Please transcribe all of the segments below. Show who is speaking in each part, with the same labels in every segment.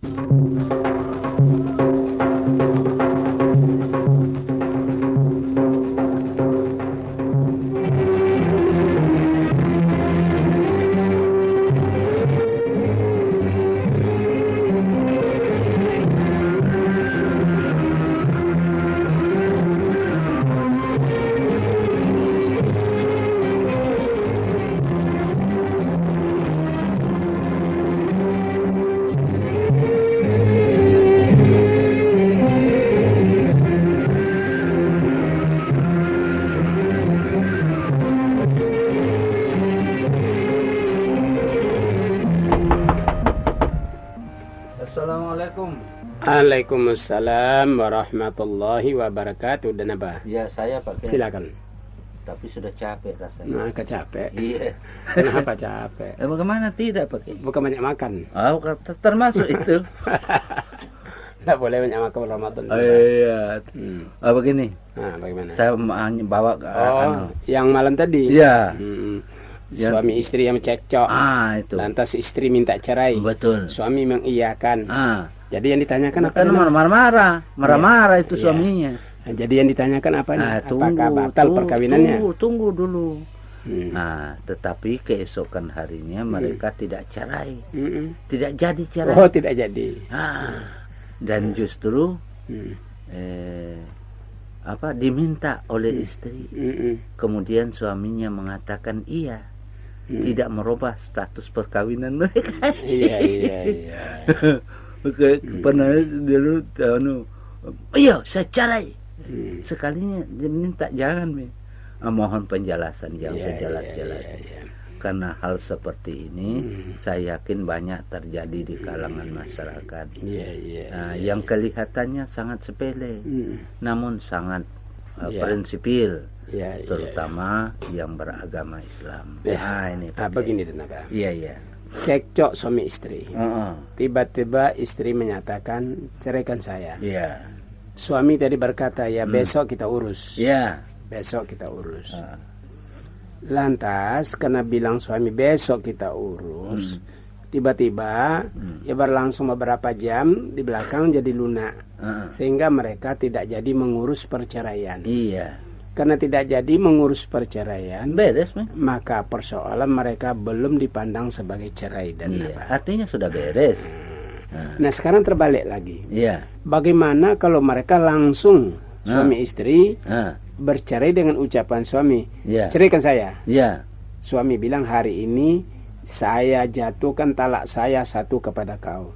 Speaker 1: Assalamualaikum.
Speaker 2: Waalaikumsalam warahmatullahi wabarakatuh. Dan apa?
Speaker 1: Ya, saya pakai.
Speaker 2: Silakan.
Speaker 1: Tapi sudah capek rasanya.
Speaker 2: Nah, capek.
Speaker 1: Iya.
Speaker 2: Kenapa capek?
Speaker 1: Bagaimana tidak pakai?
Speaker 2: Bukan banyak makan.
Speaker 1: Oh, termasuk itu.
Speaker 2: Tidak boleh banyak makan Ramadan.
Speaker 1: Oh, iya. Begini.
Speaker 2: Nah, bagaimana?
Speaker 1: Saya bawa
Speaker 2: yang malam tadi.
Speaker 1: Iya.
Speaker 2: Suami istri yang cekcok.
Speaker 1: Itu.
Speaker 2: Lantas istri minta cerai.
Speaker 1: Betul.
Speaker 2: Suami mengiyakan.
Speaker 1: Jadi
Speaker 2: yang ditanyakan apa?
Speaker 1: Marah-marah itu suaminya.
Speaker 2: Nah, jadi yang ditanyakan apa nih? Apakah batal perkawinannya?
Speaker 1: Tunggu dulu. Nah, tetapi keesokan harinya mereka tidak cerai. Tidak jadi cerai.
Speaker 2: Oh, tidak jadi.
Speaker 1: Dan justru diminta oleh istri. Kemudian suaminya mengatakan iya. Tidak merubah status perkawinan mereka.
Speaker 2: Iya.
Speaker 1: Pernah dulu iya saya cerai. Sekalinya dia minta jangan, mohon penjelasan yang sejelas-jelasnya. Karena hal seperti ini saya yakin banyak terjadi di kalangan masyarakat. Yang kelihatannya sangat sepele, namun sangat prinsipil. Terutama yang beragama Islam. Ini
Speaker 2: begini tenaga.
Speaker 1: Iya.
Speaker 2: Cekcok suami istri. Tiba-tiba istri menyatakan ceraikan saya. Suami tadi berkata besok kita urus. Besok kita urus. Lantas karena bilang suami besok kita urus, tiba-tiba berlangsung beberapa jam di belakang jadi lunak, sehingga mereka tidak jadi mengurus perceraian. Karena tidak jadi mengurus perceraian,
Speaker 1: beres,
Speaker 2: maka persoalan mereka belum dipandang sebagai cerai dan
Speaker 1: artinya sudah beres.
Speaker 2: Nah sekarang terbalik lagi. Bagaimana kalau mereka langsung suami istri bercerai dengan ucapan suami, ceraikan saya. Suami bilang hari ini saya jatuhkan talak saya 1 kepada kau.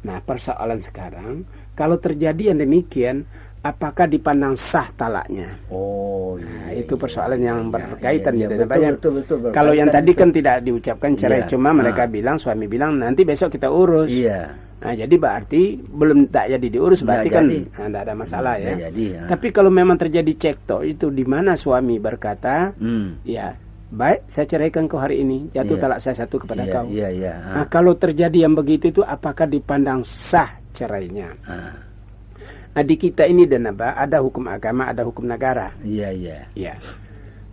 Speaker 2: Nah persoalan sekarang kalau terjadi yang demikian, apakah dipandang sah talaknya? Itu persoalan yang berkaitan.
Speaker 1: Betul,
Speaker 2: kalau yang tadi kan tidak diucapkan cerai, cuma mereka bilang, suami bilang nanti besok kita urus. Nah, jadi berarti belum tak jadi diurus, berarti kan tidak ada masalah ya. Tapi kalau memang terjadi cekcok itu di mana suami berkata, baik saya ceraikan kau hari ini, jatuh talak saya 1 kepada kau. Nah, kalau terjadi yang begitu itu apakah dipandang sah cerainya? Nah, di kita ini dan ada hukum agama, ada hukum negara.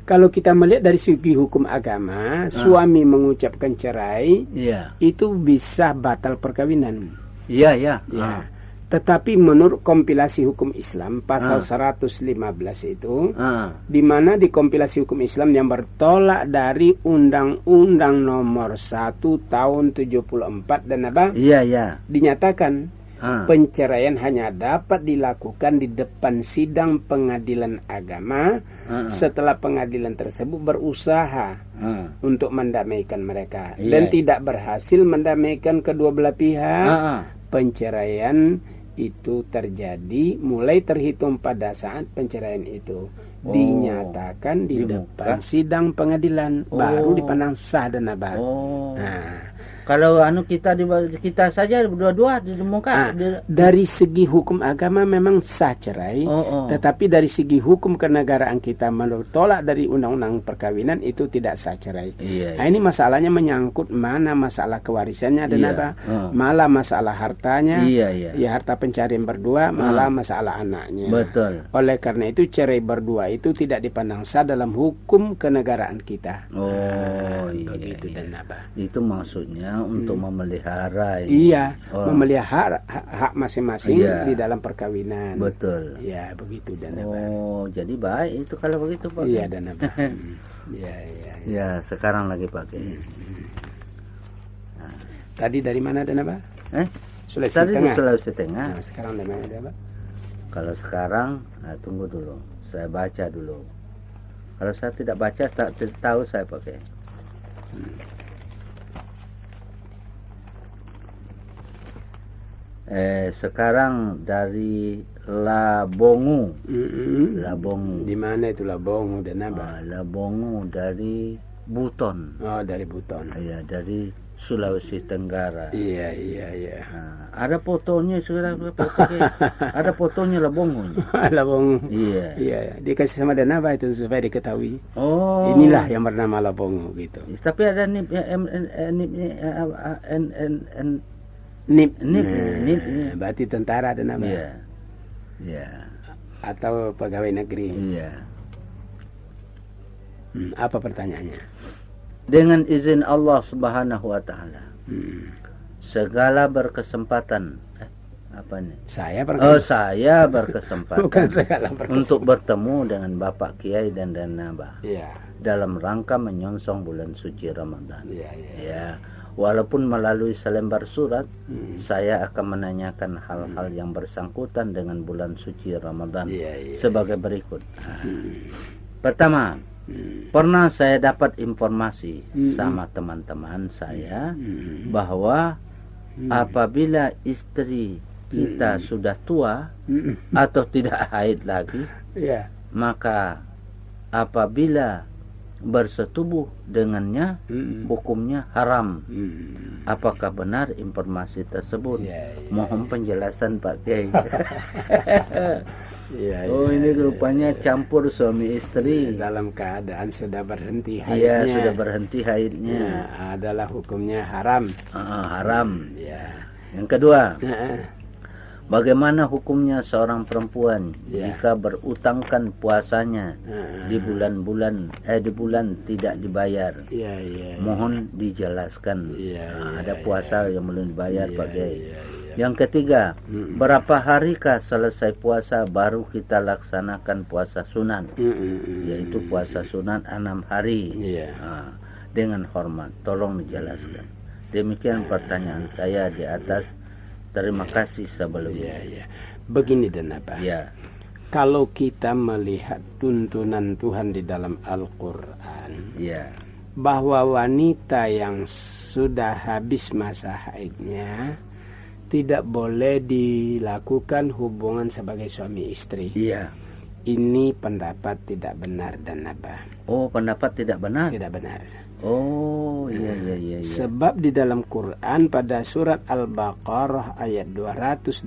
Speaker 2: Kalau kita melihat dari segi hukum agama, suami mengucapkan cerai, itu bisa batal perkawinan. Tetapi menurut kompilasi hukum Islam pasal 115 itu, di mana di kompilasi hukum Islam yang bertolak dari Undang-Undang Nomor 1 Tahun 74 dan dinyatakan penceraian hanya dapat dilakukan di depan sidang pengadilan agama setelah pengadilan tersebut berusaha untuk mendamaikan mereka dan tidak berhasil mendamaikan kedua belah pihak. Penceraian itu terjadi mulai terhitung pada saat penceraian itu dinyatakan di depan sidang pengadilan, baru dipandang sah dan
Speaker 1: Kalau kita saja dua-dua di muka.
Speaker 2: Dari segi hukum agama memang sah cerai, tetapi dari segi hukum kenegaraan kita menurut tolak dari undang-undang perkawinan itu tidak sah cerai. Nah, ini masalahnya menyangkut mana masalah kewarisannya dan malah masalah hartanya, harta pencarian berdua, malah masalah anaknya.
Speaker 1: Betul.
Speaker 2: Oleh karena itu cerai berdua itu tidak dipandang sah dalam hukum kenegaraan kita.
Speaker 1: Begitu
Speaker 2: dan apa?
Speaker 1: Itu maksudnya untuk memelihara ini.
Speaker 2: Iya, memelihara hak masing-masing di dalam perkawinan.
Speaker 1: Betul.
Speaker 2: Ya, begitu dan apa?
Speaker 1: Jadi baik itu kalau begitu Pak.
Speaker 2: Iya dan apa?
Speaker 1: Ya, sekarang lagi pakai.
Speaker 2: Tadi dari mana dan apa? Sulawesi
Speaker 1: Tadi
Speaker 2: Tengah.
Speaker 1: di Sulawesi Tengah.
Speaker 2: Nah, sekarang dari mana dan apa?
Speaker 1: Kalau sekarang, tunggu dulu. Saya baca dulu. Kalau saya tidak baca, tak tahu saya pakai. Sekarang dari Labongu. Labongu.
Speaker 2: Di mana itu Labongu dan apa?
Speaker 1: Labongu dari Buton.
Speaker 2: Dari Buton.
Speaker 1: Iya, dari Sulawesi Tenggara.
Speaker 2: Iya.
Speaker 1: Ada fotonya sekarang, ada fotonya Labongunya.
Speaker 2: Labongu.
Speaker 1: Iya.
Speaker 2: Dikasih sama dan apa itu supaya diketahui. Inilah yang bernama Labongu gitu.
Speaker 1: Tapi ada nip
Speaker 2: berarti tentara dan apa?
Speaker 1: Iya.
Speaker 2: Atau pegawai negeri.
Speaker 1: Iya.
Speaker 2: Apa pertanyaannya?
Speaker 1: Dengan izin Allah Subhanahu wa taala. Segala berkesempatan saya berkesempatan
Speaker 2: bukan segala berkesempatan
Speaker 1: untuk bertemu dengan Bapak Kiai dan Nabah.
Speaker 2: Iya.
Speaker 1: Dalam rangka menyongsong bulan suci Ramadan.
Speaker 2: Iya.
Speaker 1: Walaupun melalui selembar surat, saya akan menanyakan hal-hal yang bersangkutan dengan bulan suci Ramadan sebagai berikut. Pertama, pernah saya dapat informasi sama teman-teman saya bahwa apabila istri kita sudah tua atau tidak haid lagi, maka apabila bersetubuh dengannya hukumnya haram. Apakah benar informasi tersebut? Mohon penjelasan Pak Kiai. Ini rupanya campur suami istri
Speaker 2: dalam keadaan sudah berhenti haidnya.
Speaker 1: Sudah berhenti haidnya.
Speaker 2: Adalah hukumnya haram.
Speaker 1: Haram. Yang kedua, bagaimana hukumnya seorang perempuan jika berutangkan puasanya di bulan tidak dibayar? Mohon dijelaskan. Ada puasa yang belum dibayar Pak Kiai. Yang ketiga, berapa harikah selesai puasa baru kita laksanakan puasa sunat, yaitu puasa sunat 6 hari. Dengan hormat, tolong dijelaskan. Demikian pertanyaan saya di atas. Terima kasih sebelumnya.
Speaker 2: Begini dan apa? Kalau kita melihat tuntunan Tuhan di dalam Al-Quran, bahwa wanita yang sudah habis masa haidnya tidak boleh dilakukan hubungan sebagai suami istri. Ini pendapat tidak benar dan apa?
Speaker 1: Pendapat tidak benar?
Speaker 2: Tidak benar.
Speaker 1: Iya.
Speaker 2: Sebab di dalam Quran pada surat Al-Baqarah ayat 221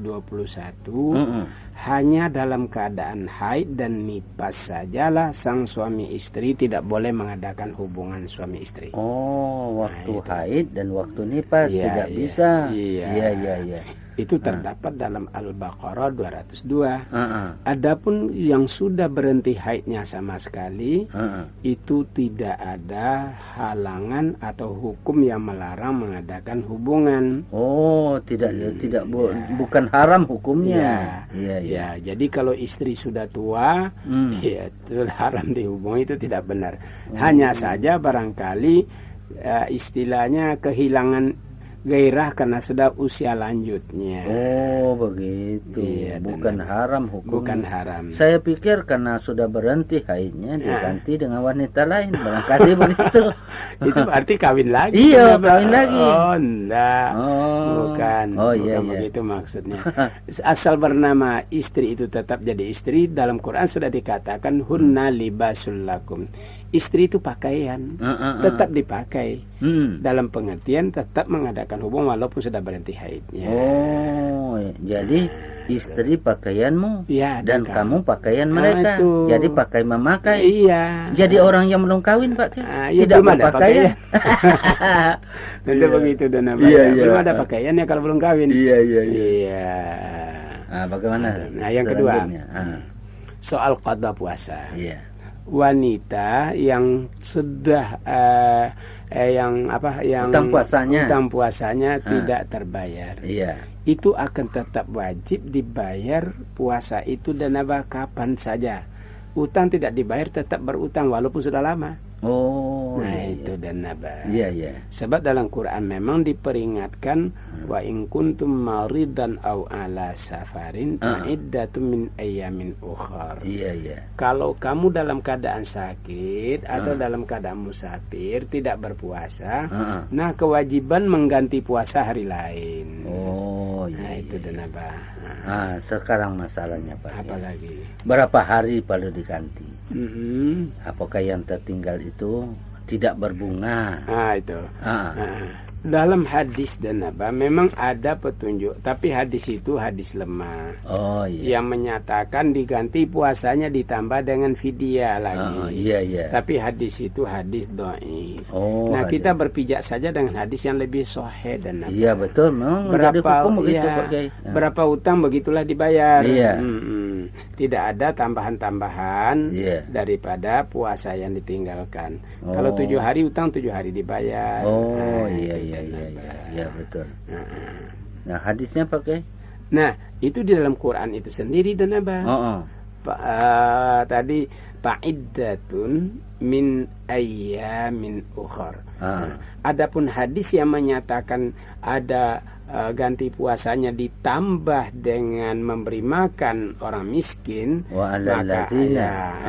Speaker 2: hanya dalam keadaan haid dan nifas sajalah sang suami istri tidak boleh mengadakan hubungan suami istri.
Speaker 1: Waktu haid dan waktu nifas tidak bisa. Iya.
Speaker 2: Itu terdapat dalam Al-Baqarah 202. Adapun yang sudah berhenti haidnya sama sekali, itu tidak ada halangan atau hukum yang melarang mengadakan hubungan. Bukan haram hukumnya. Iya. Jadi kalau istri sudah tua, itu haram dihubungi, itu tidak benar. Hanya saja barangkali istilahnya kehilangan gairah karena sudah usia lanjutnya.
Speaker 1: Begitu. Bukan haram hukumnya.
Speaker 2: Bukan haram.
Speaker 1: Saya pikir karena sudah berhenti haidnya diganti dengan wanita lain, barangkali begitu.
Speaker 2: Itu berarti kawin lagi.
Speaker 1: Iya, kawin lagi.
Speaker 2: Enggak. Bukan begitu maksudnya. Asal bernama istri itu tetap jadi istri. Dalam Quran sudah dikatakan hunna libasul lakum. Istri itu pakaian, tetap dipakai. Dalam pengertian tetap mengadakan hubungan walaupun sudah berhenti haidnya.
Speaker 1: Jadi istri pakaianmu dan kamu pakaian mereka. Jadi pakai memakai.
Speaker 2: Iya.
Speaker 1: Jadi orang yang belum kawin Pak tidak berpakaian.
Speaker 2: Tentu begitu dan belum ada pakaian ya kalau belum kawin.
Speaker 1: Iya. Bagaimana?
Speaker 2: Yang kedua. soal qada puasa.
Speaker 1: Iya.
Speaker 2: Wanita yang sudah yang utang puasanya tidak terbayar.
Speaker 1: Iya.
Speaker 2: Itu akan tetap wajib dibayar puasa itu dan kapan saja. Utang tidak dibayar tetap berutang walaupun sudah lama.
Speaker 1: Oh,
Speaker 2: nah
Speaker 1: iya,
Speaker 2: itu dan naba.
Speaker 1: Iya, iya.
Speaker 2: Sebab dalam Quran memang diperingatkan wa in kuntum maridan aw ala safarin fa'iddatun min ayyamin ukhar.
Speaker 1: Iya, iya.
Speaker 2: Kalau kamu dalam keadaan sakit atau dalam keadaan musafir tidak berpuasa, nah kewajiban mengganti puasa hari lain.
Speaker 1: Oh, iya.
Speaker 2: Nah itu
Speaker 1: iya.
Speaker 2: dan naba.
Speaker 1: Sekarang masalahnya Pak.
Speaker 2: Apa lagi?
Speaker 1: Berapa hari perlu diganti? Apakah yang tertinggal itu tidak berbunga?
Speaker 2: Itu. Dalam hadis dan apa memang ada petunjuk, tapi hadis itu hadis lemah.
Speaker 1: Oh iya.
Speaker 2: Yang menyatakan diganti puasanya ditambah dengan fidyah lagi.
Speaker 1: Iya, iya.
Speaker 2: Tapi hadis itu hadis dhaif.
Speaker 1: Oh.
Speaker 2: Nah, kita berpijak saja dengan hadis yang lebih sahih dan apa.
Speaker 1: Iya, betul. Memang
Speaker 2: berapa utang begitulah dibayar.
Speaker 1: Iya.
Speaker 2: Tidak ada tambahan-tambahan daripada puasa yang ditinggalkan. Kalau 7 hari utang 7 hari dibayar.
Speaker 1: Oh, iya. Iya, betul. Nah, hadisnya pakai?
Speaker 2: Nah, itu di dalam Quran itu sendiri dan apa? Tadi fa'iddatun min ayyamin ukhar. Adapun hadis yang menyatakan ada ganti puasanya ditambah dengan memberi makan orang miskin, maka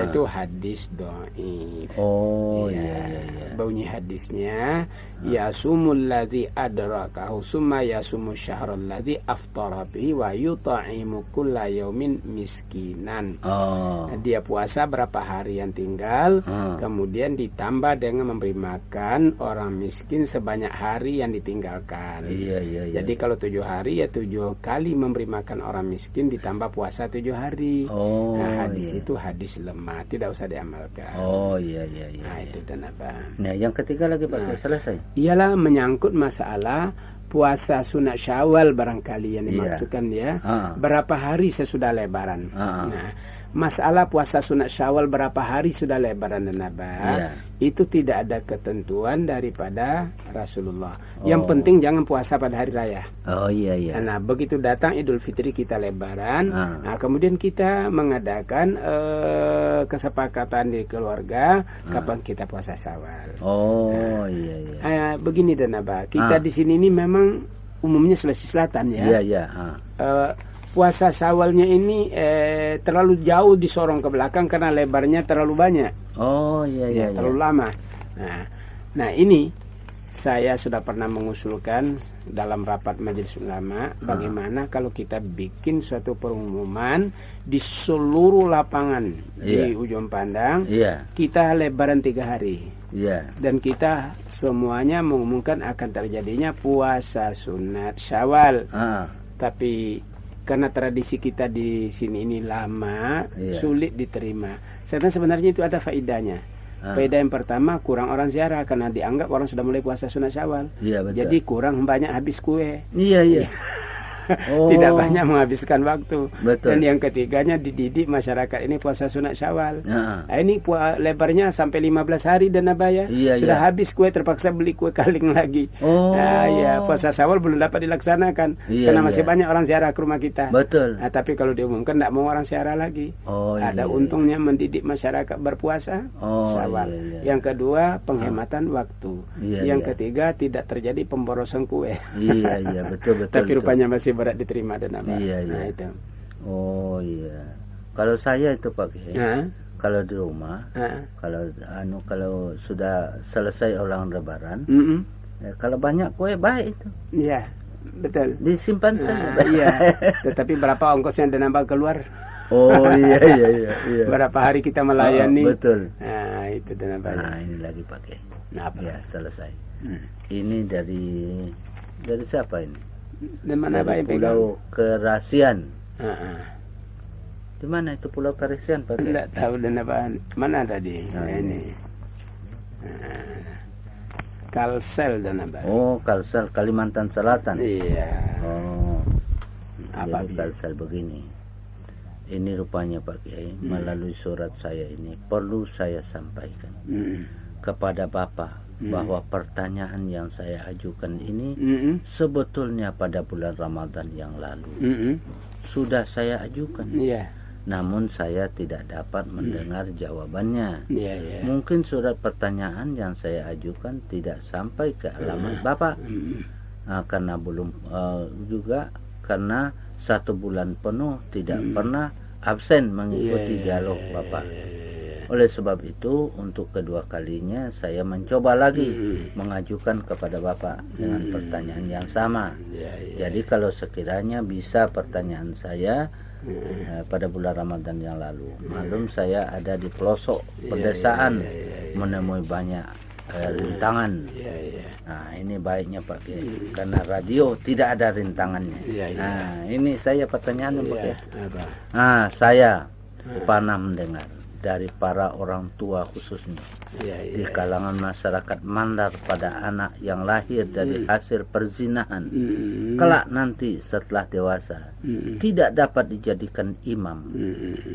Speaker 2: itu hadis dhaif.
Speaker 1: Oh iya.
Speaker 2: Bunyi hadisnya yasumul ladzi adrakahu summa yasumu syahral ladzi aftara bihi wa yut'imu kulla yaumin miskinan. Dia puasa berapa hari yang tinggal, kemudian ditambah dengan memberi makan orang miskin sebanyak hari yang ditinggalkan.
Speaker 1: Iya.
Speaker 2: Jadi kalau 7 hari ya 7 kali memberi makan orang miskin ditambah puasa 7 hari. Hadis itu hadis lemah, tidak usah diamalkan.
Speaker 1: Oh iya.
Speaker 2: Nah itu dan apa?
Speaker 1: Nah yang ketiga lagi Pak, selesai.
Speaker 2: Ialah menyangkut masalah puasa sunat Syawal barangkali yang dimaksudkan berapa hari sesudah Lebaran. Nah, masalah puasa sunat Syawal berapa hari sudah Lebaran dan itu tidak ada ketentuan daripada Rasulullah. Yang penting jangan puasa pada hari raya.
Speaker 1: Oh iya.
Speaker 2: Nah, begitu datang Idul Fitri kita Lebaran, nah kemudian kita mengadakan kesepakatan di keluarga kapan kita puasa Syawal.
Speaker 1: Oh iya.
Speaker 2: Begini dan kita di sini ini memang umumnya Sulawesi Selatan ya.
Speaker 1: Iya.
Speaker 2: Puasa Syawalnya ini terlalu jauh disorong ke belakang karena lebarnya terlalu banyak.
Speaker 1: Oh iya.
Speaker 2: Terlalu lama. Nah ini saya sudah pernah mengusulkan dalam rapat majelis ulama bagaimana kalau kita bikin suatu pengumuman di seluruh lapangan di ujung pandang, kita Lebaran 3 hari. Dan kita semuanya mengumumkan akan terjadinya puasa sunat Syawal. Tapi karena tradisi kita di sini ini lama, sulit diterima. Karena sebenarnya itu ada faedahnya. Faedah yang pertama, kurang orang ziarah karena dianggap orang sudah mulai puasa sunat Syawal. Jadi kurang banyak habis kue.
Speaker 1: Iya.
Speaker 2: Tidak banyak menghabiskan waktu.
Speaker 1: Betul.
Speaker 2: Dan yang ketiganya dididik masyarakat ini puasa sunat Syawal. Nah, ini lebarnya sampai 15 hari dan abaya. Sudah habis kue, terpaksa beli kue kaling lagi. Puasa Syawal belum dapat dilaksanakan karena masih banyak orang ziarah ke rumah kita.
Speaker 1: Betul.
Speaker 2: Nah, tapi kalau diumumkan tidak mau orang ziarah lagi. Ada untungnya mendidik masyarakat berpuasa Syawal. Yang kedua, penghematan waktu. Yang ketiga, tidak terjadi pemborosan kue.
Speaker 1: Iya, betul.
Speaker 2: Tapi rupanya masih berat diterima dan apa.
Speaker 1: Iya.
Speaker 2: Itu.
Speaker 1: Oh iya. Kalau saya itu pakai. Kalau di rumah, kalau sudah selesai orang Lebaran, kalau banyak kue baik itu.
Speaker 2: Iya, betul.
Speaker 1: Disimpan saja.
Speaker 2: Iya. Tetapi berapa ongkos yang nambah keluar?
Speaker 1: Oh iya.
Speaker 2: Berapa hari kita melayani?
Speaker 1: Betul.
Speaker 2: Nah itu dan apa?
Speaker 1: Nah ini lagi pakai.
Speaker 2: Ya
Speaker 1: selesai. Ini dari siapa ini?
Speaker 2: Di mana
Speaker 1: dari Pulau Kerasian. Di mana itu Pulau Kerasian Pak?
Speaker 2: Tidak tahu dan apa. Mana tadi? Ini. Kalsel dan apa?
Speaker 1: Oh, Kalsel Kalimantan Selatan.
Speaker 2: Iya.
Speaker 1: Oh.
Speaker 2: Apa
Speaker 1: Kalsel begini. Ini rupanya Pak Kiai, melalui surat saya ini perlu saya sampaikan kepada Bapak bahwa pertanyaan yang saya ajukan ini sebetulnya pada bulan Ramadan yang lalu sudah saya ajukan. Namun saya tidak dapat mendengar jawabannya. Mungkin surat pertanyaan yang saya ajukan tidak sampai ke alamat Bapak. Karena belum juga karena 1 bulan penuh tidak pernah absen mengikuti dialog Bapak. Oleh sebab itu untuk kedua kalinya saya mencoba lagi mengajukan kepada Bapak dengan pertanyaan yang sama. Jadi kalau sekiranya bisa pertanyaan saya pada bulan Ramadan yang lalu, malum saya ada di pelosok pedesaan menemui banyak rintangan. Nah ini baiknya Pak Kiai, karena radio tidak ada rintangannya. Nah ini saya pertanyaan Pak Kiai. Nah saya pernah mendengar dari para orang tua khususnya di kalangan masyarakat Mandar pada anak yang lahir dari hasil perzinahan kelak nanti setelah dewasa tidak dapat dijadikan imam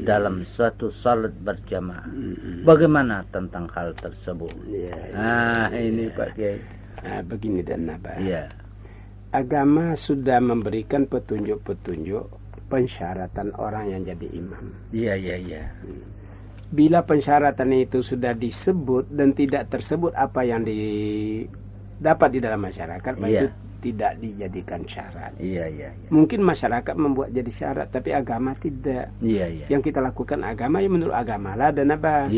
Speaker 1: dalam suatu salat berjamaah. Bagaimana tentang hal tersebut? Nah ini Pak Kiai.
Speaker 2: Begini dan agama sudah memberikan petunjuk-petunjuk pensyaratan orang yang jadi imam. Bila pensyaratan itu sudah disebut dan tidak tersebut apa yang dapat di dalam masyarakat, itu tidak dijadikan syarat. Mungkin masyarakat membuat jadi syarat, tapi agama tidak. Yang kita lakukan agama ya menurut agama lah dan apa?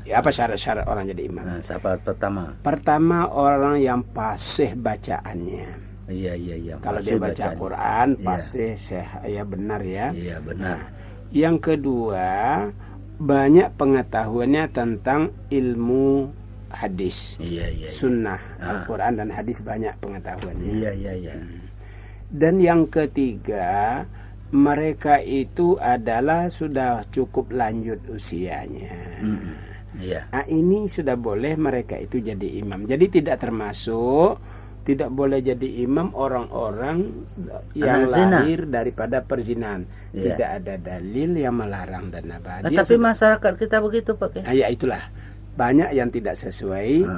Speaker 2: Apa syarat-syarat orang jadi imam?
Speaker 1: Syarat pertama.
Speaker 2: Pertama orang yang fasih bacaannya. Kalau dia baca Quran, fasih, benar ya.
Speaker 1: Benar.
Speaker 2: Yang kedua, banyak pengetahuannya tentang ilmu hadis, sunnah, Al-Quran dan hadis, banyak pengetahuannya. Dan yang ketiga, mereka itu adalah sudah cukup lanjut usianya. Nah, ini sudah boleh mereka itu jadi imam. Jadi tidak boleh jadi imam orang-orang yang lahir daripada perzinahan. Tidak ada dalil yang melarang dan apa.
Speaker 1: Tapi masyarakat kita begitu Pak.
Speaker 2: Ya itulah. Banyak yang tidak sesuai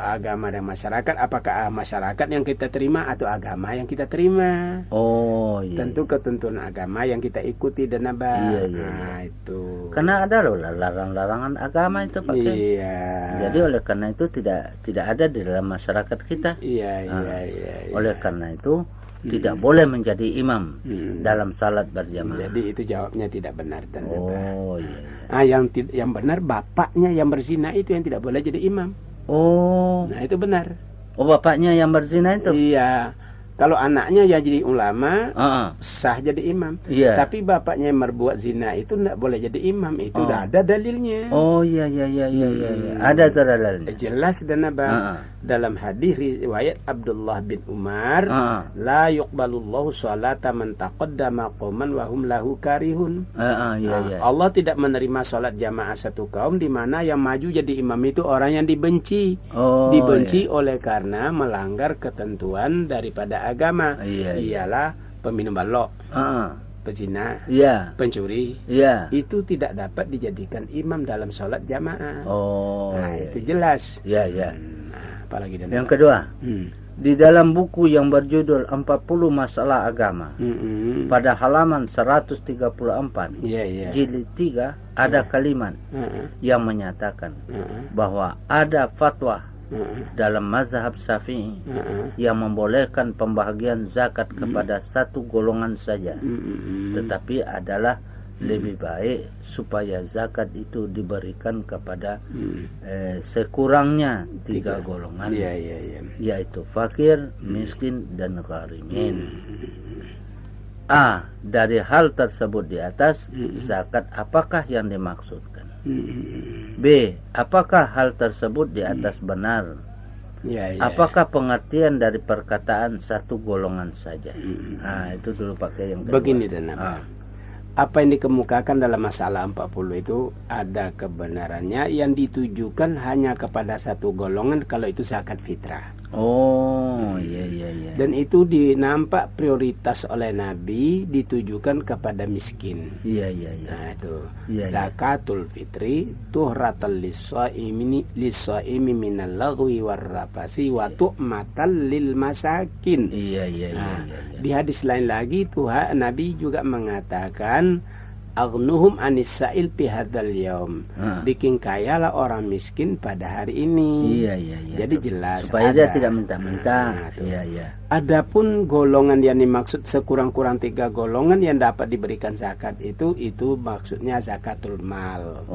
Speaker 2: agama dan masyarakat. Apakah masyarakat yang kita terima atau agama yang kita terima? Tentu ketentuan agama yang kita ikuti dan apa. Nah itu. Karena
Speaker 1: ada loh larangan-larangan agama itu Pak. Jadi oleh karena itu tidak ada di dalam masyarakat kita. Oleh karena itu tidak boleh menjadi imam dalam salat berjamaah.
Speaker 2: Jadi itu jawabnya tidak benar dan Nah, yang benar bapaknya yang berzina itu yang tidak boleh jadi imam. Nah itu benar.
Speaker 1: Bapaknya yang berzina itu?
Speaker 2: Iya. Kalau anaknya ya jadi ulama, sah jadi imam. Tapi bapaknya yang berbuat zina itu tidak boleh jadi imam. Itu sudah ada dalilnya. Ada dalilnya. Jelas dan apa? Dalam hadis riwayat Abdullah bin Umar, la yuqbalullahu salata man taqaddama qauman wa hum lahu karihun. Allah tidak menerima salat jamaah satu kaum di mana yang maju jadi imam itu orang yang dibenci. Dibenci oleh karena melanggar ketentuan daripada agama. Ialah peminum balok, pezina, pencuri. Itu tidak dapat dijadikan imam dalam sholat jamaah. Nah itu jelas. Nah, apalagi
Speaker 1: yang kedua, di dalam buku yang berjudul 40 Masalah Agama, pada halaman 134 jilid 3 ada kalimat yang menyatakan bahwa ada fatwa dalam mazhab Syafi'i yang membolehkan pembagian zakat kepada satu golongan saja, tetapi adalah lebih baik supaya zakat itu diberikan kepada sekurangnya 3 golongan, yaitu fakir, miskin, dan gharimin. Dari hal tersebut di atas, zakat apakah yang dimaksudkan? B. Apakah hal tersebut di atas benar? Apakah pengertian dari perkataan satu golongan saja? Itu dulu pakai yang kedua.
Speaker 2: Begini dan apa yang dikemukakan dalam masalah 40 itu ada kebenarannya, yang ditujukan hanya kepada satu golongan kalau itu zakat fitrah.
Speaker 1: Oh, iya.
Speaker 2: Dan itu dinampak prioritas oleh Nabi ditujukan kepada miskin.
Speaker 1: Iya.
Speaker 2: Nah, itu.
Speaker 1: Iya,
Speaker 2: Zakatul fitri tuhratal lis-shaimi minal lagwi warrafasi wa tu'matal lil masakin.
Speaker 1: Iya.
Speaker 2: Di hadis lain lagi Tuhan Nabi juga mengatakan aghnuhum anis sa'il fi hadzal yaum. Bikin kayalah orang miskin pada hari ini.
Speaker 1: Iya.
Speaker 2: Jadi jelas
Speaker 1: supaya dia tidak minta-minta. Iya.
Speaker 2: Adapun golongan yang dimaksud sekurang-kurang 3 golongan yang dapat diberikan zakat itu maksudnya zakatul mal.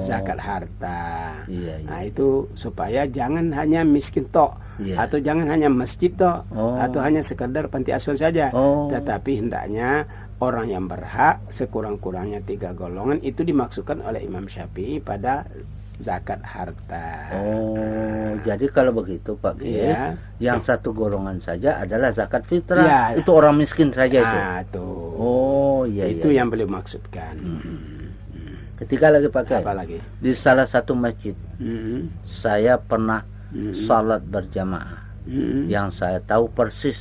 Speaker 2: Zakat harta.
Speaker 1: Iya.
Speaker 2: Nah, itu supaya jangan hanya miskin tok, atau jangan hanya masjid tok, atau hanya sekedar panti asuhan saja. Tetapi hendaknya orang yang berhak sekurang-kurangnya 3 golongan itu dimaksudkan oleh Imam Syafi'i pada zakat harta.
Speaker 1: Jadi kalau begitu Pak Kiai, yang satu golongan saja adalah zakat fitrah. Itu orang miskin saja itu. Iya.
Speaker 2: Itu yang beliau maksudkan.
Speaker 1: Ketika lagi Pak Kiai,
Speaker 2: apalagi
Speaker 1: di salah satu masjid, saya pernah salat berjamaah. Yang saya tahu persis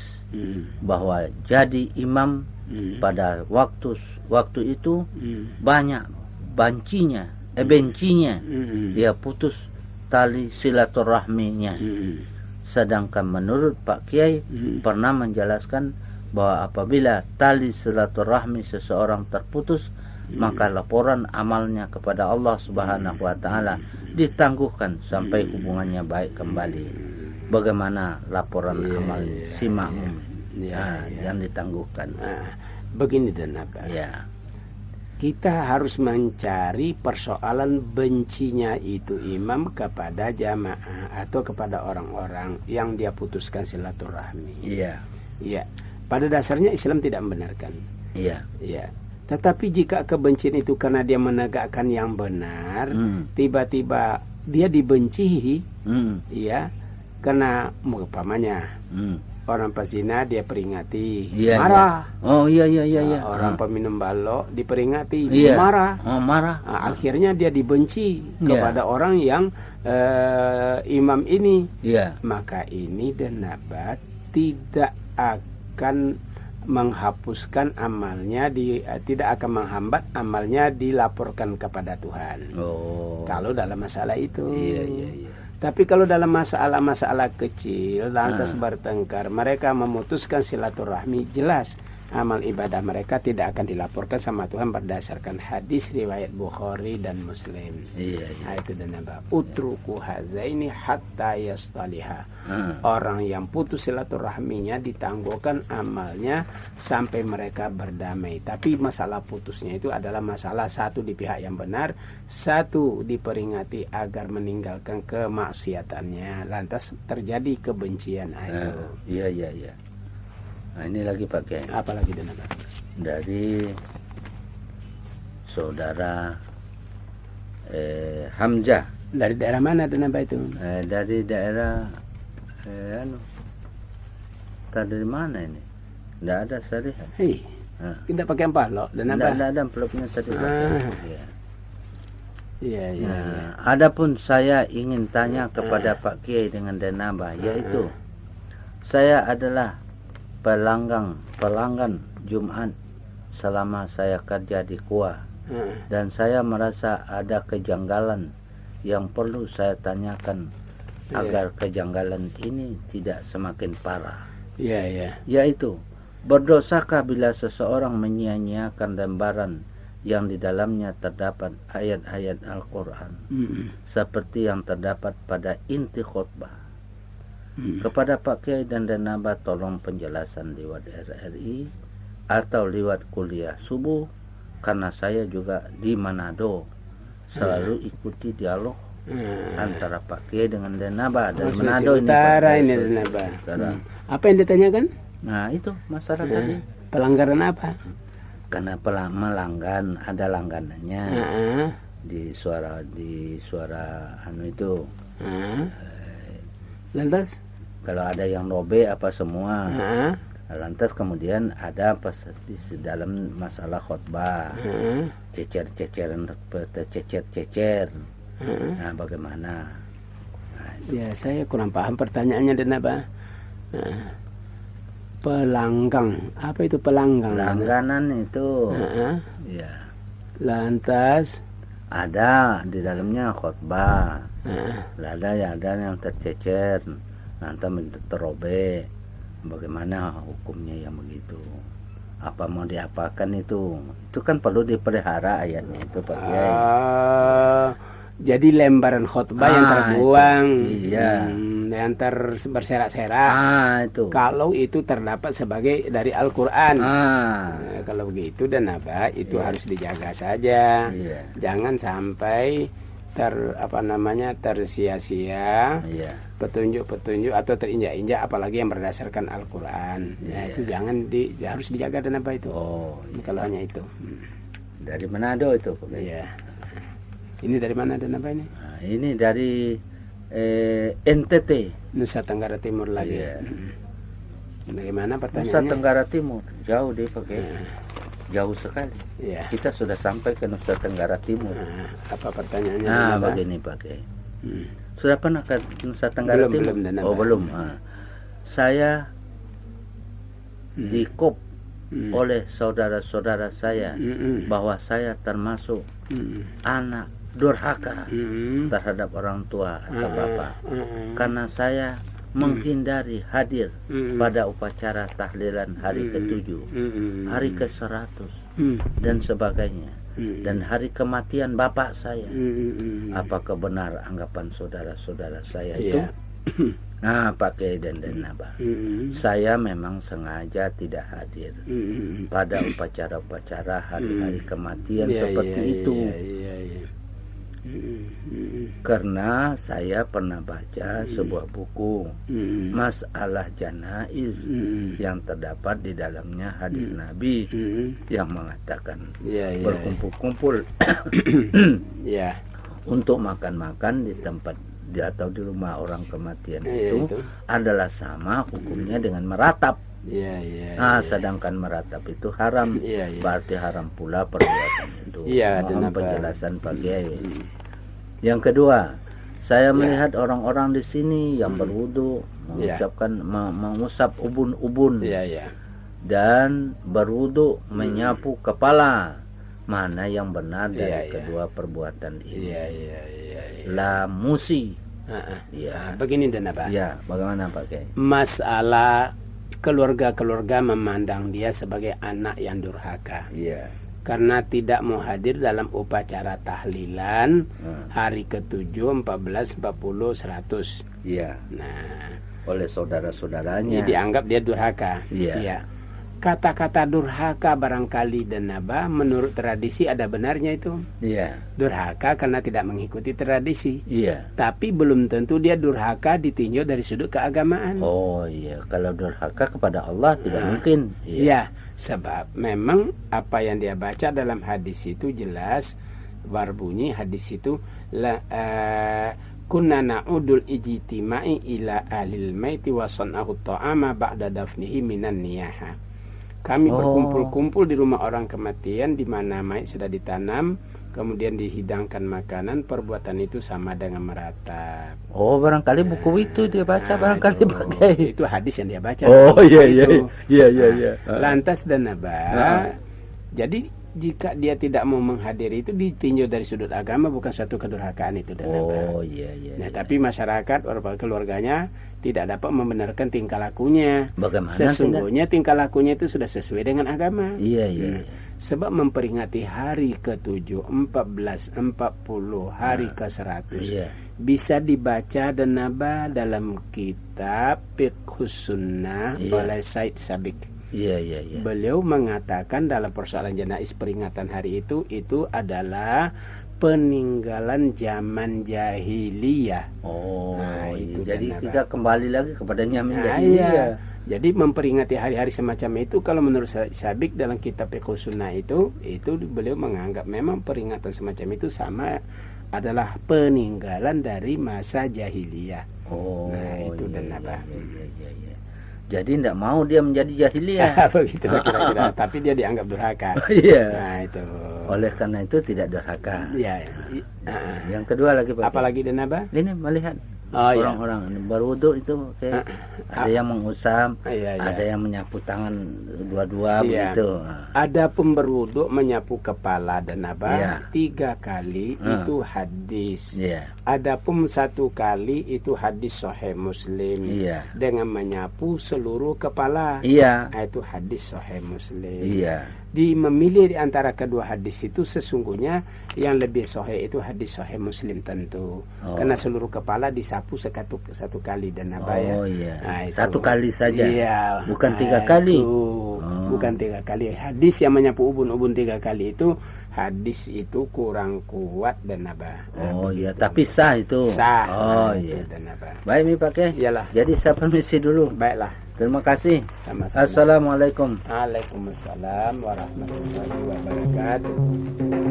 Speaker 1: bahwa jadi imam pada waktu itu banyak bencinya dia putus tali silaturahminya. Sedangkan menurut Pak Kiai pernah menjelaskan bahwa apabila tali silaturahmi seseorang terputus, maka laporan amalnya kepada Allah Subhanahu wa taala ditangguhkan sampai hubungannya baik kembali. Bagaimana laporan amal si makmum yang ditangguhkan?
Speaker 2: Begini dan apa? Kita harus mencari persoalan bencinya itu imam kepada jamaah atau kepada orang-orang yang dia putuskan silaturahmi. Iya. Pada dasarnya Islam tidak membenarkan. Iya. Tetapi jika kebencian itu karena dia menegakkan yang benar, tiba-tiba dia dibenci, karena umpamanya orang pezina dia peringati, marah.
Speaker 1: Iya.
Speaker 2: Orang peminum balok diperingati, marah. Akhirnya dia dibenci kepada orang yang imam ini. Maka ini dan nabat tidak akan menghapuskan amalnya, tidak akan menghambat amalnya dilaporkan kepada Tuhan. Kalau dalam masalah itu. Tapi kalau dalam masalah-masalah kecil lantas bertengkar, mereka memutuskan silaturahmi, jelas amal ibadah mereka tidak akan dilaporkan sama Tuhan berdasarkan hadis riwayat Bukhari dan Muslim. Nah, itu dan apa? Utruku hazaini hatta yastaliha. Orang yang putus silaturahminya ditangguhkan amalnya sampai mereka berdamai. Tapi masalah putusnya itu adalah masalah satu di pihak yang benar, satu diperingati agar meninggalkan kemaksiatannya, lantas terjadi kebencian.
Speaker 1: Iya. Nah, ini lagi pakai.
Speaker 2: Apa lagi dan apa?
Speaker 1: Dari saudara Hamzah.
Speaker 2: Dari daerah mana dan apa itu?
Speaker 1: Dari daerah dari mana ini? Tidak ada syariah.
Speaker 2: Tidak pakai amplop dan apa?
Speaker 1: Tidak ada amplopnya tadi.
Speaker 2: Iya.
Speaker 1: Adapun saya ingin tanya kepada Pak Kiai dengan Denaba, yaitu saya adalah pelanggan Jumat selama saya kerja di KUA, dan saya merasa ada kejanggalan yang perlu saya tanyakan agar kejanggalan ini tidak semakin parah. Yaitu, berdosakah bila seseorang menyia-nyiakan lembaran yang di dalamnya terdapat ayat-ayat Al-Quran seperti yang terdapat pada inti khutbah? Kepada Pak Kiai dan Denaba tolong penjelasan lewat RRI atau lewat kuliah subuh, karena saya juga di Manado selalu ikuti dialog antara Pak Kiai dengan Denaba dari Manado ini.
Speaker 2: Ini Denaba. Apa yang ditanyakan?
Speaker 1: Nah, itu masalah tadi.
Speaker 2: Pelanggaran apa?
Speaker 1: Karena melanggan, ada langganannya di suara itu.
Speaker 2: Lantas
Speaker 1: kalau ada yang robe apa semua, lantas kemudian ada pas di dalam masalah khutbah cecer-cecer. Nah, bagaimana? Nah,
Speaker 2: Ya, saya kurang paham pertanyaannya dan apa. Pelanggang, apa itu pelanggang?
Speaker 1: Langganan itu. Ya.
Speaker 2: Lantas
Speaker 1: ada di dalamnya khotbah. Ada yang tercecer, nanti terobek. Bagaimana hukumnya yang begitu? Apa mau diapakan itu? Itu kan perlu dipelihara ayatnya itu Pak Kiai.
Speaker 2: Jadi lembaran khotbah yang terbuang,
Speaker 1: iya,
Speaker 2: yang berserak-serak.
Speaker 1: Itu.
Speaker 2: Kalau itu terdapat sebagai dari Al-Quran. Kalau begitu dan apa itu harus dijaga saja. Jangan sampai tersia-sia petunjuk-petunjuk atau terinjak-injak, apalagi yang berdasarkan Al-Quran. Itu jangan harus dijaga dan apa itu. Kalau hanya itu.
Speaker 1: Dari Manado itu Pak.
Speaker 2: Iya. Ini dari mana dan apa ini?
Speaker 1: Ini dari NTT,
Speaker 2: Nusa Tenggara Timur lagi. Bagaimana pertanyaannya?
Speaker 1: Nusa Tenggara Timur, jauh deh Pak. Jauh sekali. Kita sudah sampai ke Nusa Tenggara Timur.
Speaker 2: Apa pertanyaannya?
Speaker 1: Begini Pak. Sudah pernah ke Nusa Tenggara Timur? Belum. Saya dikop oleh saudara-saudara saya bahwa saya termasuk anak durhaka terhadap orang tua atau bapak, karena saya menghindari hadir pada upacara tahlilan hari ke-7, hari ke-100 dan sebagainya, dan hari kematian bapak saya. Apakah benar anggapan saudara-saudara saya itu? Nah Pak Kiai dan Abah, saya memang sengaja tidak hadir pada upacara-upacara hari-hari kematian seperti itu. Karena saya pernah baca sebuah buku Masalah Janaiz yang terdapat di dalamnya hadis Nabi yang mengatakan berkumpul-kumpul untuk makan-makan di tempat atau di rumah orang kematian itu adalah sama hukumnya dengan meratap. Sedangkan meratap itu haram, berarti haram pula perbuatan itu. Mohon penjelasan Pak Kiai. Yang kedua, saya melihat orang-orang di sini yang berwudu mengucapkan mengusap ubun-ubun dan berwudu menyapu kepala. Mana yang benar dari kedua perbuatan ini? La musi.
Speaker 2: Begini dan apa?
Speaker 1: Bagaimana Pak Kiai?
Speaker 2: Masalah keluarga-keluarga memandang dia sebagai anak yang durhaka. Karena tidak mau hadir dalam upacara tahlilan hari ke-7, 14, 40, 100. Nah,
Speaker 1: oleh saudara-saudaranya
Speaker 2: dianggap dia durhaka. Kata-kata durhaka barangkali dan Naba menurut tradisi ada benarnya itu. Durhaka karena tidak mengikuti tradisi. Tapi belum tentu dia durhaka ditinjau dari sudut keagamaan.
Speaker 1: Kalau durhaka kepada Allah tidak mungkin.
Speaker 2: Sebab memang apa yang dia baca dalam hadis itu jelas berbunyi hadis itu kunna na'udul ijtima'i ila ahlil maiti wa san'ahu ta'ama ba'da dafnihi minan niyaha. Kami berkumpul-kumpul di rumah orang kematian di mana mayat sudah ditanam, kemudian dihidangkan makanan, perbuatan itu sama dengan meratap.
Speaker 1: Barangkali buku itu dia baca, barangkali pakai.
Speaker 2: Itu hadis yang dia baca.
Speaker 1: Iya.
Speaker 2: Lantas dan jadi jika dia tidak mau menghadiri itu ditinjau dari sudut agama, bukan suatu kedurhakaan itu dan tapi masyarakat atau keluarganya tidak dapat membenarkan tingkah lakunya.
Speaker 1: Bagaimana
Speaker 2: sesungguhnya tingkah lakunya itu sudah sesuai dengan agama. Sebab memperingati hari ke-7, 14, 40, hari ke-100 bisa dibaca dan dalam kitab Fiqhus Sunnah oleh Said Sabiq. Beliau mengatakan dalam persoalan janaiz peringatan hari itu adalah peninggalan zaman jahiliyah.
Speaker 1: Jadi kita kembali lagi kepada zaman jahiliyah.
Speaker 2: Jadi memperingati hari-hari semacam itu kalau menurut Sabik dalam kitab Fiqhus Sunnah itu beliau menganggap memang peringatan semacam itu sama adalah peninggalan dari masa jahiliyah. Itu dan apa?
Speaker 1: Jadi tidak mau dia menjadi jahiliyah.
Speaker 2: Begitu kira-kira. Tapi dia dianggap durhaka. Nah itu.
Speaker 1: Oleh karena itu tidak durhaka.
Speaker 2: Iya.
Speaker 1: Yang kedua lagi Pak.
Speaker 2: Apalagi dan apa?
Speaker 1: Ini melihat orang-orang berwudu itu kayak ada yang mengusap, ada yang menyapu tangan dua-dua begitu.
Speaker 2: Ada pemberwudu menyapu kepala dan apa 3 kali itu hadis. Adapun 1 kali itu hadis Sahih Muslim dengan menyapu seluruh kepala. Itu hadis Sahih Muslim. Memilih di antara kedua hadis itu sesungguhnya yang lebih sahih itu hadis Sahih Muslim tentu. Karena seluruh kepala disapu satu kali dan apa
Speaker 1: satu kali saja. Bukan 3 kali.
Speaker 2: Bukan 3 kali. Hadis yang menyapu ubun-ubun 3 kali itu hadis itu kurang kuat dan apa.
Speaker 1: Tapi sah itu.
Speaker 2: Sah.
Speaker 1: Dan apa. Baik mi pakai.
Speaker 2: Iyalah.
Speaker 1: Jadi saya permisi dulu.
Speaker 2: Baiklah.
Speaker 1: Terima kasih.
Speaker 2: Sama-sama.
Speaker 1: Assalamualaikum.
Speaker 2: Waalaikumsalam warahmatullahi wabarakatuh.